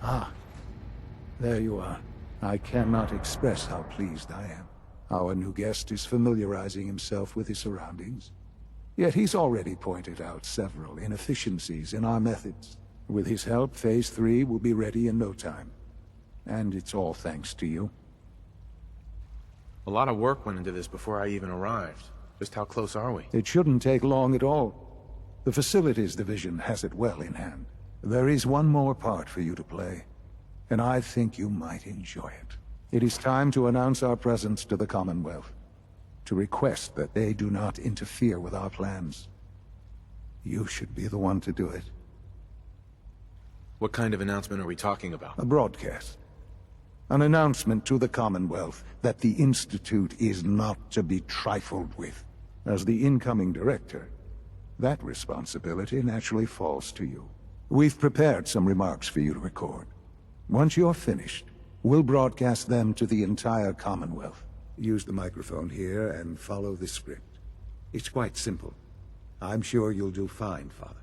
Ah, there you are. I cannot express how pleased I am. Our new guest is familiarizing himself with his surroundings. Yet he's already pointed out several inefficiencies in our methods. With his help, Phase 3 will be ready in no time. And it's all thanks to you. A lot of work went into this before I even arrived. Just how close are we? It shouldn't take long at all. The Facilities Division has it well in hand. There is one more part for you to play, and I think you might enjoy it. It is time to announce our presence to the Commonwealth, to request that they do not interfere with our plans. You should be the one to do it. What kind of announcement are we talking about? A broadcast. An announcement to the Commonwealth that the Institute is not to be trifled with. As the incoming director, that responsibility naturally falls to you. We've prepared some remarks for you to record. Once you're finished, we'll broadcast them to the entire Commonwealth. Use the microphone here and follow the script. It's quite simple. I'm sure you'll do fine, Father.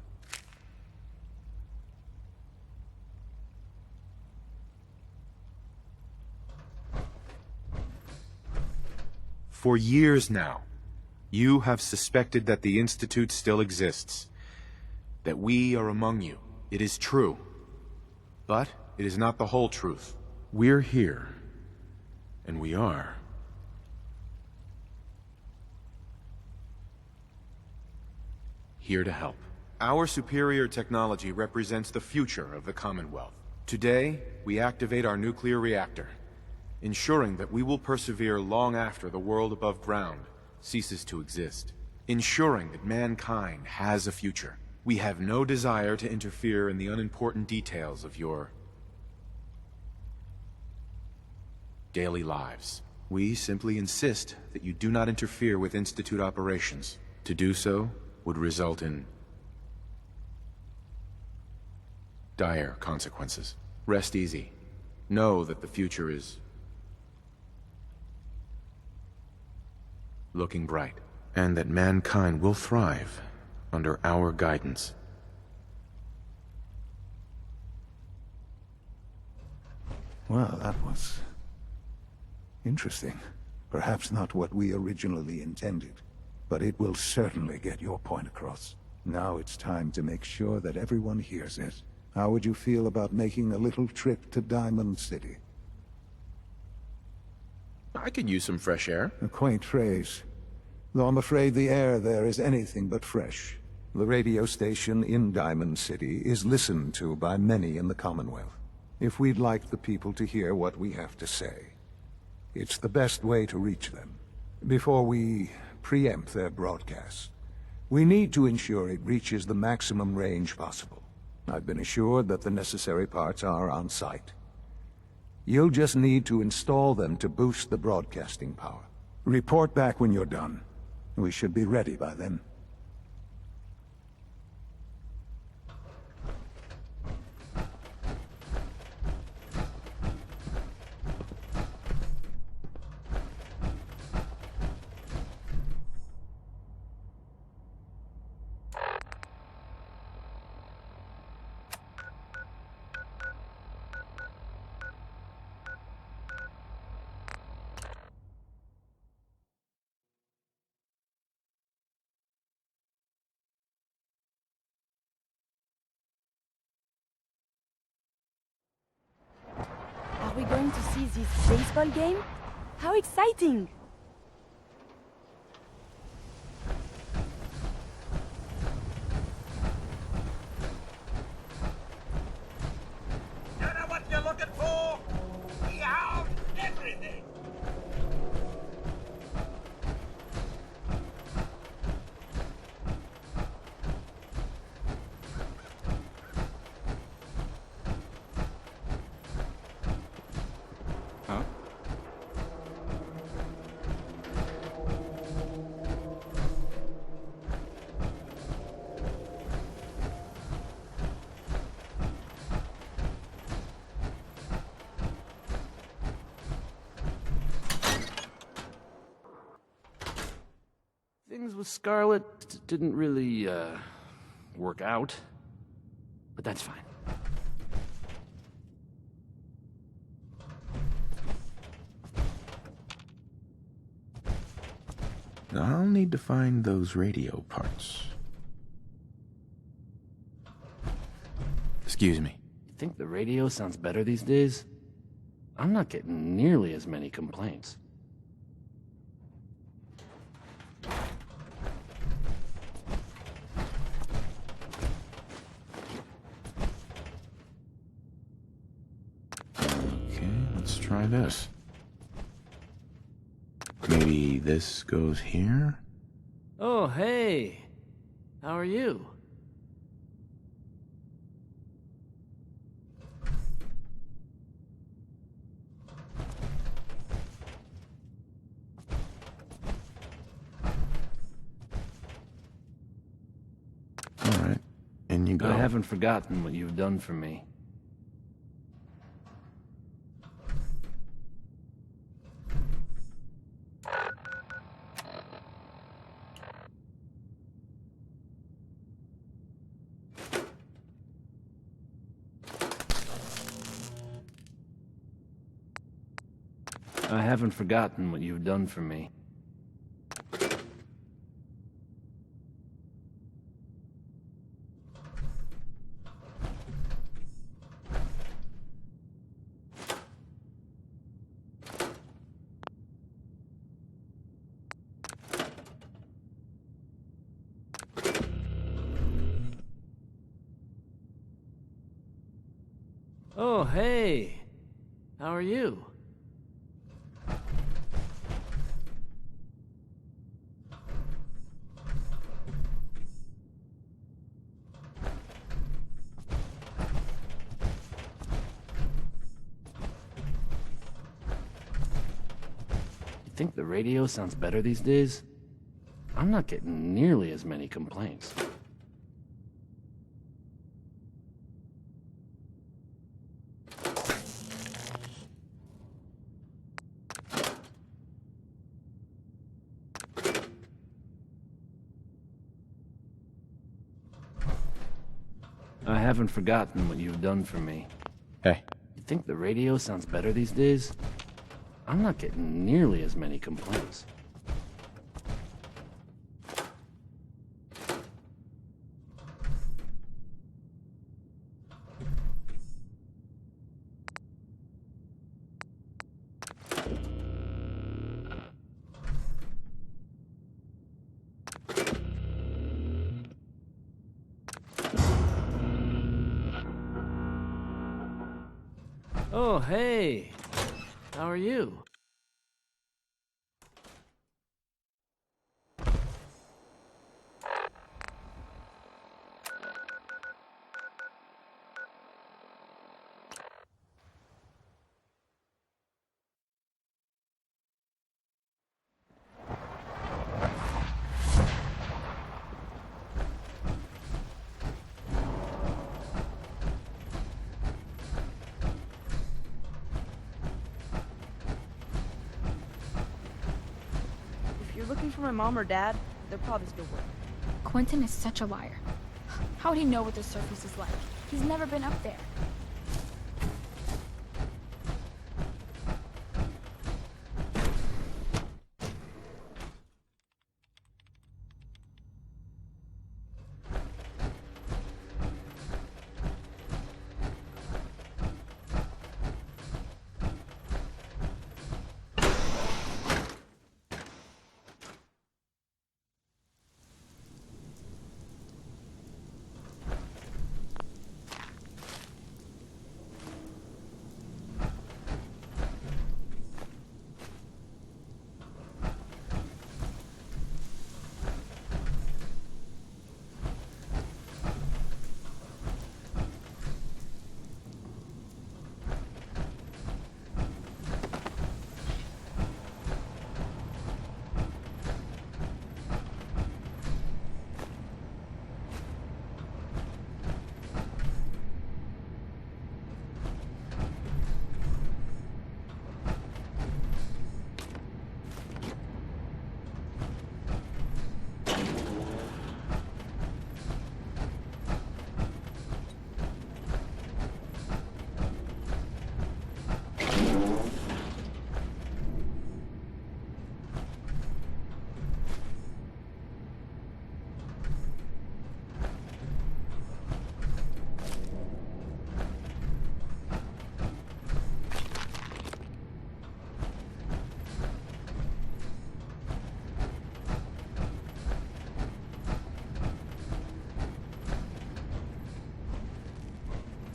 For years now, you have suspected that the Institute still exists. That we are among you. It is true. But it is not the whole truth. We're here. And we are. Here to help. Our superior technology represents the future of the Commonwealth. Today, we activate our nuclear reactor, ensuring that we will persevere long after the world above ground ceases to exist. Ensuring that mankind has a future. We have no desire to interfere in the unimportant details of your daily lives. We simply insist that you do not interfere with Institute operations. To do so would result in dire consequences. Rest easy. Know that the future is looking bright, and that mankind will thrive under our guidance. Well, that was interesting. Perhaps not what we originally intended, but it will certainly get your point across. Now it's time to make sure that everyone hears it. How would you feel about making a little trip to Diamond City? I could use some fresh air. A quaint phrase, though I'm afraid the air there is anything but fresh. The radio station in Diamond City is listened to by many in the Commonwealth. If we'd like the people to hear what we have to say, it's the best way to reach them. Before we preempt their broadcast, we need to ensure it reaches the maximum range possible. I've been assured that the necessary parts are on site. You'll just need to install them to boost the broadcasting power. Report back when you're done. We should be ready by then. Are we going to see this baseball game? How exciting! You know what you're looking for? We have everything! Huh? Things with Scarlet didn't really, work out. But that's fine. I'll need to find those radio parts. Excuse me. You think the radio sounds better these days? I'm not getting nearly as many complaints. Okay, let's try this. Maybe this goes here? Oh, hey! How are you? Alright, in you go. I haven't forgotten what you've done for me. I haven't forgotten what you've done for me. Oh, hey! How are you? You think the radio sounds better these days? I'm not getting nearly as many complaints. I haven't forgotten what you've done for me. Hey. You think the radio sounds better these days? I'm not getting nearly as many complaints. Oh, hey! How are you? If you're looking for my mom or dad, they're probably still working. Quentin is such a liar. How would he know what the surface is like? He's never been up there.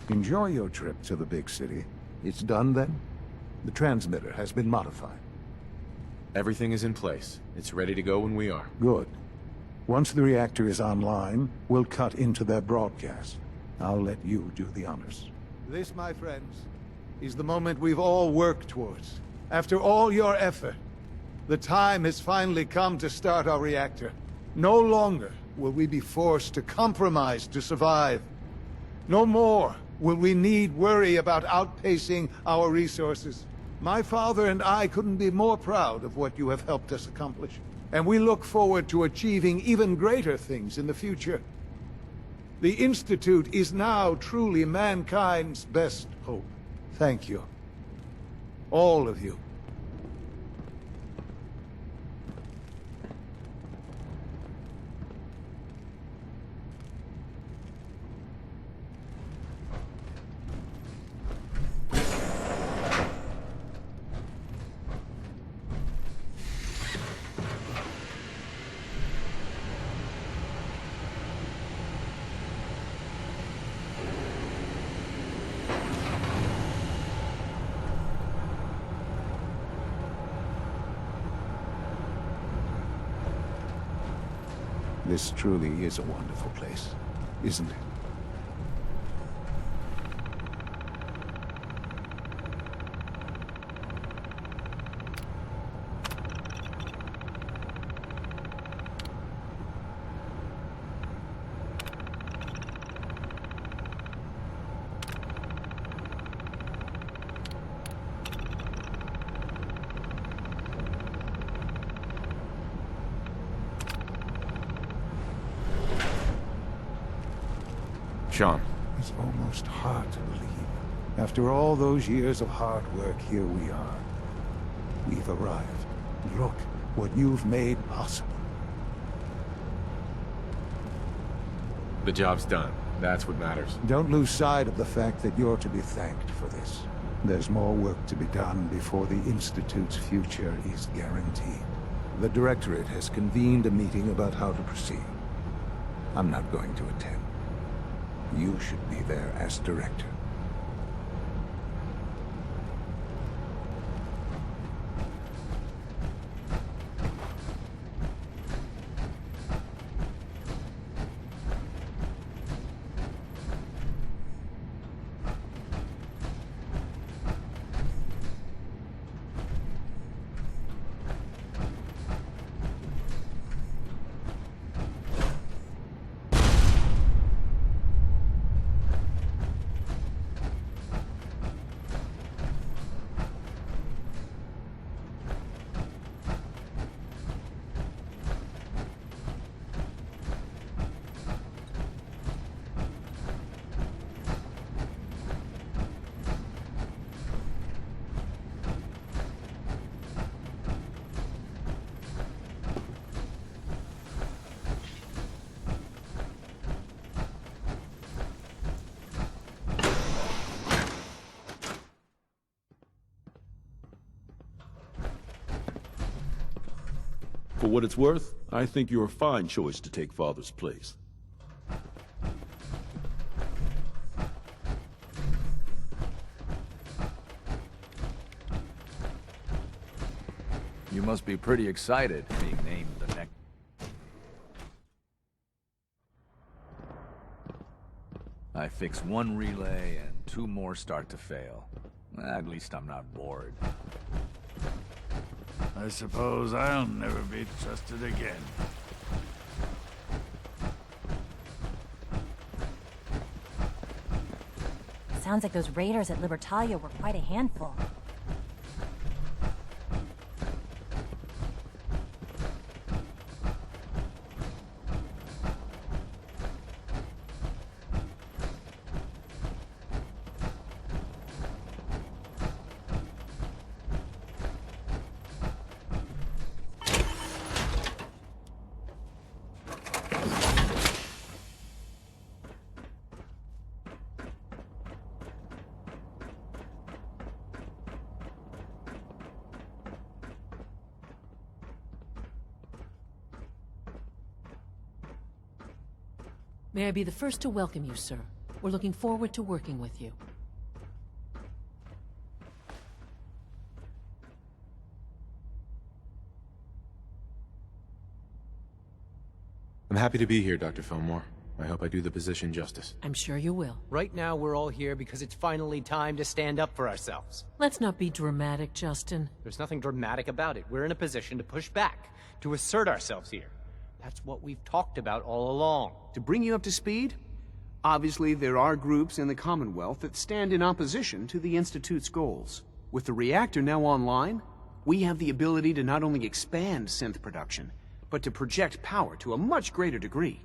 Enjoy your trip to the big city. It's done then? The transmitter has been modified. Everything is in place. It's ready to go when we are. Good. Once the reactor is online, we'll cut into their broadcast. I'll let you do the honors. This, my friends, is the moment we've all worked towards. After all your effort, the time has finally come to start our reactor. No longer will we be forced to compromise to survive. No more will we need worry about outpacing our resources. My father and I couldn't be more proud of what you have helped us accomplish. And we look forward to achieving even greater things in the future. The Institute is now truly mankind's best hope. Thank you. All of you. This truly is a wonderful place, isn't it? Sean. It's almost hard to believe. After all those years of hard work, here we are. We've arrived. Look what you've made possible. The job's done. That's what matters. Don't lose sight of the fact that you're to be thanked for this. There's more work to be done before the Institute's future is guaranteed. The Directorate has convened a meeting about how to proceed. I'm not going to attend. You should be there as director. For what it's worth, I think you're a fine choice to take Father's place. You must be pretty excited being named the next... I fix one relay and 2 more start to fail. At least I'm not bored. I suppose I'll never be trusted again. Sounds like those raiders at Libertalia were quite a handful. May I be the first to welcome you, sir. We're looking forward to working with you. I'm happy to be here, Dr. Fillmore. I hope I do the position justice. I'm sure you will. Right now, we're all here because it's finally time to stand up for ourselves. Let's not be dramatic, Justin. There's nothing dramatic about it. We're in a position to push back, to assert ourselves here. That's what we've talked about all along. To bring you up to speed, obviously there are groups in the Commonwealth that stand in opposition to the Institute's goals. With the reactor now online, we have the ability to not only expand synth production, but to project power to a much greater degree.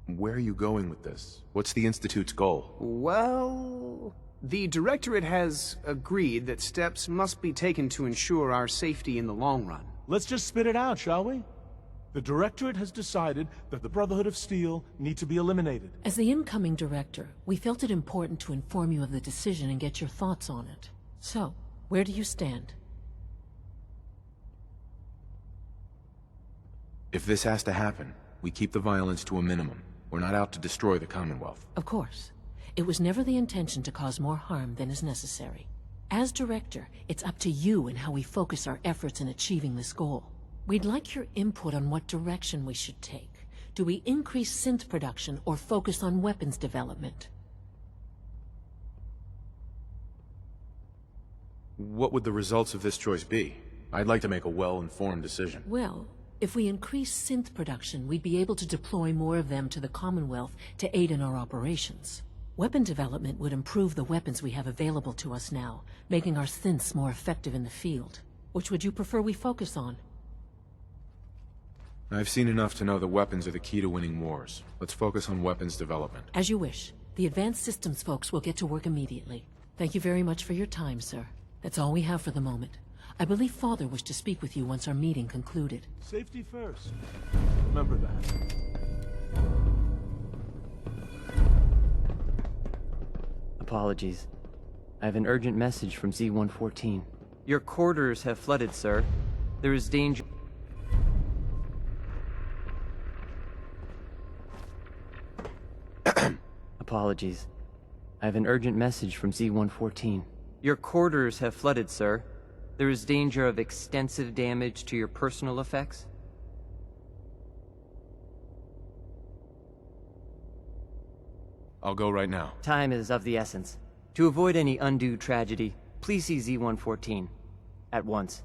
Where are you going with this? What's the Institute's goal? Well, the Directorate has agreed that steps must be taken to ensure our safety in the long run. Let's just spit it out, shall we? The Directorate has decided that the Brotherhood of Steel need to be eliminated. As the incoming director, we felt it important to inform you of the decision and get your thoughts on it. So, where do you stand? If this has to happen, we keep the violence to a minimum. We're not out to destroy the Commonwealth. Of course. It was never the intention to cause more harm than is necessary. As director, it's up to you and how we focus our efforts in achieving this goal. We'd like your input on what direction we should take. Do we increase synth production or focus on weapons development? What would the results of this choice be? I'd like to make a well-informed decision. Well, if we increase synth production, we'd be able to deploy more of them to the Commonwealth to aid in our operations. Weapon development would improve the weapons we have available to us now, making our synths more effective in the field. Which would you prefer we focus on? I've seen enough to know that weapons are the key to winning wars. Let's focus on weapons development. As you wish. The advanced systems folks will get to work immediately. Thank you very much for your time, sir. That's all we have for the moment. I believe Father wished to speak with you once our meeting concluded. Safety first. Remember that. Apologies. I have an urgent message from Z-114. Your quarters have flooded, sir. There is danger... Apologies. I have an urgent message from Z-114. Your quarters have flooded, sir. There is danger of extensive damage to your personal effects. I'll go right now. Time is of the essence. To avoid any undue tragedy, please see Z-114 at once.